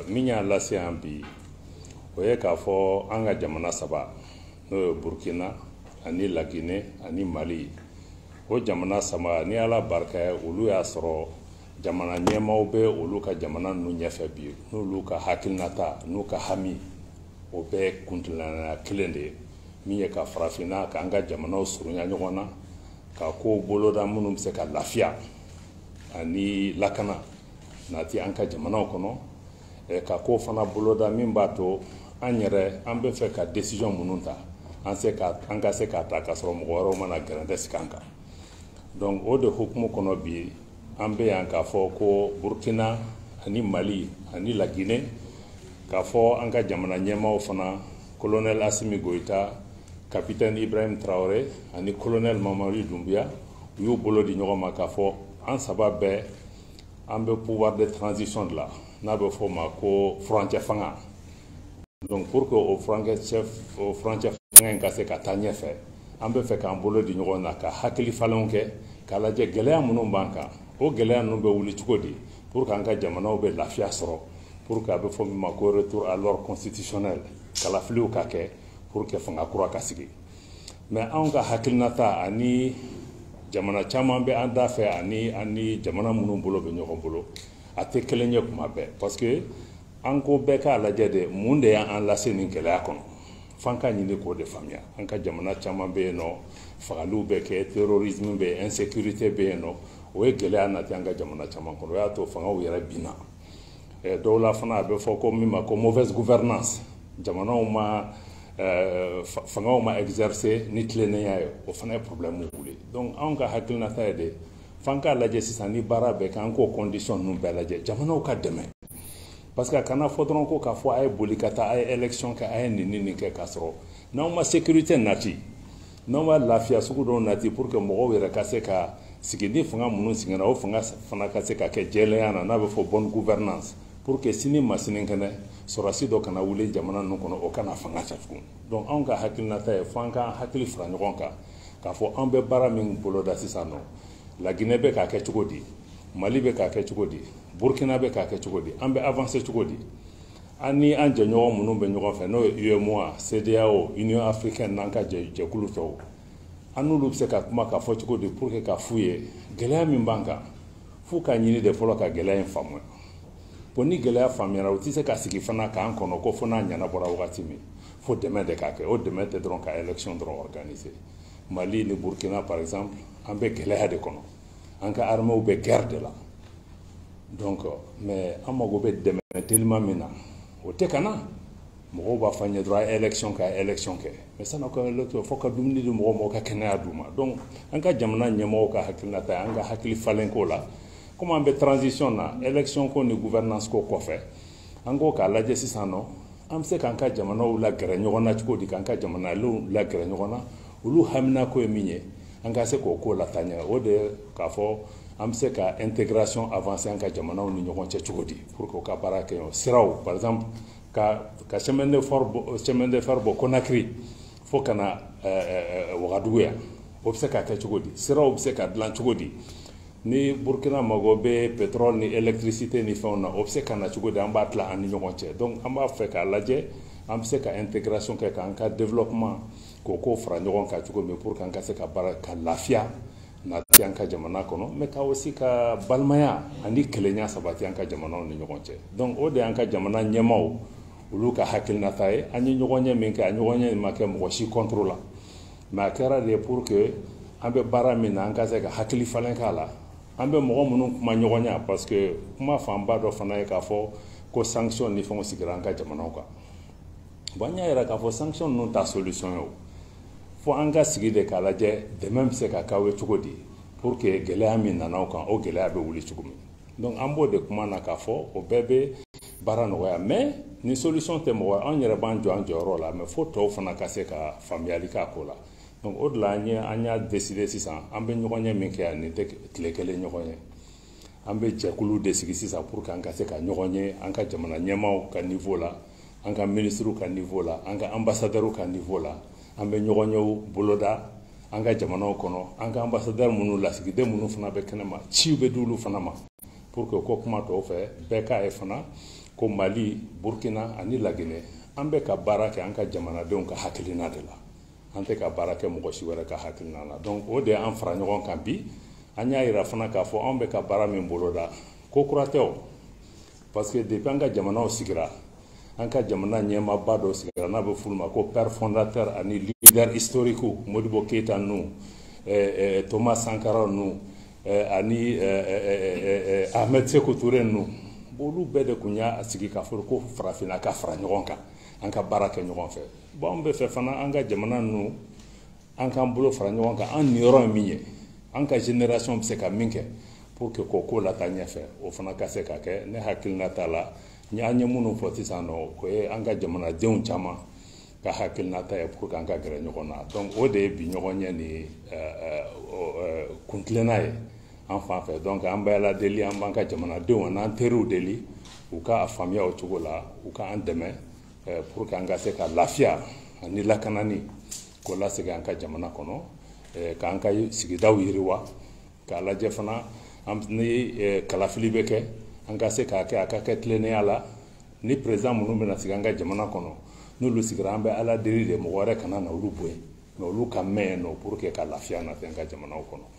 min y'a lase yan bi o ye k'a fɔ an ka jamana saba n'o ye Burkina ani Laginɛ ani Mali o jamana saba ni Ala barika ye olu y'a sɔrɔ jamana ɲɛmaaw bɛ olu ka jamana ninnu ɲɛfɛ bi n'olu ka hakilinata n'u ka hami o bɛɛ kuntilennenya kelen de ye min ye ka farafinna k'an ka jamanaw surunya ɲɔgɔn na ka ko boloda minnu bɛ se ka lafiya ani lakana nati an ka jamanaw kɔnɔ ka ko fana boloda min b'a to an yɛrɛ an bɛ fɛ ka décision minnu ta an ka se k'a ta k'a sɔrɔ mɔgɔ wɛrɛw mana gɛrɛntɛ sigi an kan donc o de hukumu kɔnɔ bi an bɛ yan k'a fɔ ko Burkina ani Mali ani Laginɛ k'a fɔ an ka jamana ɲɛmaaw fana colonel Assimi Goïta capitaine Ibrahim Traoré ani colonel Mamadi Doumbouya u y'u bolo di ɲɔgɔn ma k'a fɔ an saba bɛɛ an bɛ pouvoir de transition de la n'a bɛ fɔ o ma ko furancɛ fanga donc pour que o furancɛ fanga in ka se ka taa ɲɛfɛ an bɛ fɛ k'an bolo di ɲɔgɔn na ka hakili falenw kɛ k'a lajɛ gɛlɛya minnu b'an kan o gɛlɛya ninnu bɛ wuli cogo di pour que an ka jamanaw bɛ lafiya sɔrɔ pour que a bɛ fɔ min ma ko retour à l'ordre constitutionnel kalafiliw ka kɛ pour que fanga kura ka sigi mais anw ka hakilinata ani jamana caman bɛ an da fɛ ani jamana minnu bolo bɛ ɲɔgɔn bolo a tɛ kelen ye kuma bɛɛ parce que an ko bɛɛ k'a lajɛ de mun de y'an lase nin gɛlɛya kɔnɔ f'an ka ɲini k'o de faamuya an ka jamana caman bɛ yen nɔ fagaliw bɛ kɛ terrorisme bɛ yen insécurité bɛ yen nɔ o ye gɛlɛya nati an ka jamana caman kɔnɔ o y'a to fangaw yɛrɛ binna dɔw la fana a bɛ fɔ ko min ma ko mauvaise gouvernance jamanaw ma fangaw ma exercer ni tilennenya ye o fana ye problème wuli donc anw ka hakilinata ye de f'an k'a lajɛ sisan ni baara bɛ kɛ an k'o condition ninnu bɛɛ lajɛ jamanaw ka dɛmɛ parce que a kana fɔ dɔrɔn ko k'a fɔ a ye boli ka taa a ye élection kɛ a ye nin kɛ k'a sɔrɔ n'anw ma sécurité nati n'anw ma lafiya sugu dɔw nati pour que mɔgɔw yɛrɛ ka se ka sigi ni fanga minnu sigira o fanga fana ka se ka kɛ jɛlenya na n'a bɛ fɔ bonne gouvernance pour que sini ma sinikɛnɛ sɔrɔsi dɔ kana wuli jamana ninnu kɔnɔ o kana fanga cɛ tugun donc anw ka hakilinata ye f'an ka hakili fara ɲɔgɔn kan k'a fɔ an bɛ baara min boloda sisan nɔ Laginɛ bɛ k'a kɛ cogo di Mali bɛ k'a kɛ cogo di Burkina bɛ k'a kɛ cogo di an bɛ avancer cogo di an ni an jɛɲɔgɔn minnu bɛ ɲɔgɔn fɛ n'o ye UEMOA CEDEAO Union africaine n'an ka jɛkulu tɔw an n'olu bɛ se ka kuma k'a fɔ cogo di pour que ka f'u ye gɛlɛya min b'an kan f'u ka ɲini de fɔlɔ ka gɛlɛya in faamuya bon ni gɛlɛya faamuyara u tɛ se ka sigi fana k'an kɔnɔ ko fo n'a ɲɛnabɔra wagati min fo dɛmɛ de k'a kɛ o dɛmɛ tɛ dɔrɔn ka élection dɔrɔn organiser Mali ni Burkina par exemple an bɛ gɛlɛya de kɔnɔ an ka armées bɛ guerre de la donc mais an mago bɛ dɛmɛ teliman min na o tɛ ka na mɔgɔw b'a fɔ an ye dɔrɔn a ye élection kɛ mais san'aw ka élection fo ka dumuni di mɔgɔw ka kɛnɛya d'u ma donc an ka jamana ɲɛmɔgɔw ka hakilinata ye an ka hakili falen ko la comme an bɛ transition na élection ko ni gouvernance ko kɔfɛ an ko k'a lajɛ sisan nɔ an bɛ se k'an ka jamanaw lagɛrɛ ɲɔgɔn na cogo di k'an ka jamanadenw lagɛrɛ ɲɔgɔn na olu hamina ko ye min ye an ka se k'o ko lataaɲɛ o de ye k'a fɔ an bɛ se ka intégration avancer an ka jamanaw ni ɲɔgɔn cɛ cogo di pour que o ka baara kɛ yen siraw par exemple ka chemin de fer bɔ Conakry fo ka na Wagadugu yan o bɛ se ka kɛ cogo di siraw bɛ se ka dilan cogo di ni Burkina mago bɛ pétrole ni électricité ni fɛnw na o bɛ se ka na cogo di an b'a tila an ni ɲɔgɔn cɛ donc an b'a fɛ k'a lajɛ an bɛ se ka intégration kɛ k'an ka développement k'o fara ɲɔgɔn kan cogo min pour que an ka se ka baara ka lafiya nati an ka jamana kɔnɔ mais ka aussi ka balimaya ani kelenya sabati an ka jamanaw ni ɲɔgɔn cɛ donc o de y'an ka jamana ɲɛmaaw olu ka hakilinata ye an ye ɲɔgɔn ɲɛ min kɛ a ɲɔgɔn ɲɛ ma kɛ mɔgɔ si contre la mais a kɛra de pour que an bɛ baara min na an ka se ka hakili falen k'a la an bɛ mɔgɔ minnu kuma ɲɔgɔn ɲɛ parce que kuma fanba dɔ fana ye k'a fɔ ko sanction ni fɛnw sigira an ka jamanaw kan bon an y'a yira k'a fɔ sanction ninnu ta solution ye o fo an ka sigi de k'a lajɛ dɛmɛ bɛ se ka k'aw ye cogo di pour que gɛlɛya min nana aw kan o gɛlɛya bɛ wuli cogo min donc an b'o de kuma na k'a fɔ o bɛɛ bɛ baara nɔgɔya mais ni solution tɛ mɔgɔ an yɛrɛ b'an jɔ an jɔyɔrɔ la mais fo tɔw fana ka se ka faamuyali k'a ko la donc o de la an y'a décider sisan an bɛ ɲɔgɔn ɲɛ min kɛ yan nin tɛ tile kelen ɲɔgɔn ye an bɛ jɛkulu de sigi sisan pour que an ka se ka ɲɔgɔn ye an ka jamana ɲɛmaaw ka niveau la an ka ministres ka niveau la an ka ambassadeurs ka niveau la an bɛ ɲɔgɔn yew boloda an ka jamanaw kɔnɔ an ka ambassadeurs minnu lasigiden minnu fana bɛ kɛnɛma ciw bɛ di olu fana ma pour que ko kuma tɔw fɛ bɛɛ k'a ye fana ko Mali Burkina ani Laginɛ an bɛ ka baara kɛ an ka jamanadenw ka hakilina de la an tɛ ka baara kɛ mɔgɔ si wɛrɛ ka hakilina la donc o de an fara ɲɔgɔn kan bi an y'a yira fana k'a fɔ an bɛ ka baara min boloda ko kura tɛ o parce que depuis an ka jamanaw sigira an ka jamana ɲɛmaaba dɔ sigira n'a bɛ f'olu ma ko père fondateur ani leader historique Modibo Keita ninnu Thomas Sankara ninnu ani Ahmed Sékou Touré ninnu olu bɛɛ de tun y'a sigi k'a fɔ ko farafinna ka fara ɲɔgɔn kan an ka baara kɛ ɲɔgɔn fɛ bon an bɛ fɛ fana an ka jamana ninnu an k'an bolo fara ɲɔgɔn kan an niyɔrɔ ye min ye an ka génération bɛ se ka min kɛ pour que k'o ko lataa ɲɛfɛ o fana ka se ka kɛ ne hakilina t'a la an ye minnu fɔ sisan nɔ o ye an ka jamanadenw caman ka hakilinata ye pour que an ka gɛrɛ ɲɔgɔn na donc o de ye bi ɲɔgɔn ɲɛ ni kuntilenna ye an fan fɛ donc an bɛ ala deli an b'an ka jamanadenw an'an teriw deli u ka faamuya o cogo la u ka an dɛmɛ pour que an ka se ka lafiya ani lakanani k'o lasegin an ka jamana kɔnɔ k'an ka sigidaw yiriwa k'a lajɛ fana ni kalafili bɛ kɛ an ka se k'a kɛ a ka kɛ tilennenya la ni président minnu bɛna sigi an ka jamana kɔnɔ n'olu sigira an bɛ ala deli de mɔgɔ wɛrɛ kana na olu bɔ yen mais olu ka mɛn yen nɔ pour que ka lafiya nati an ka jamanaw kɔnɔ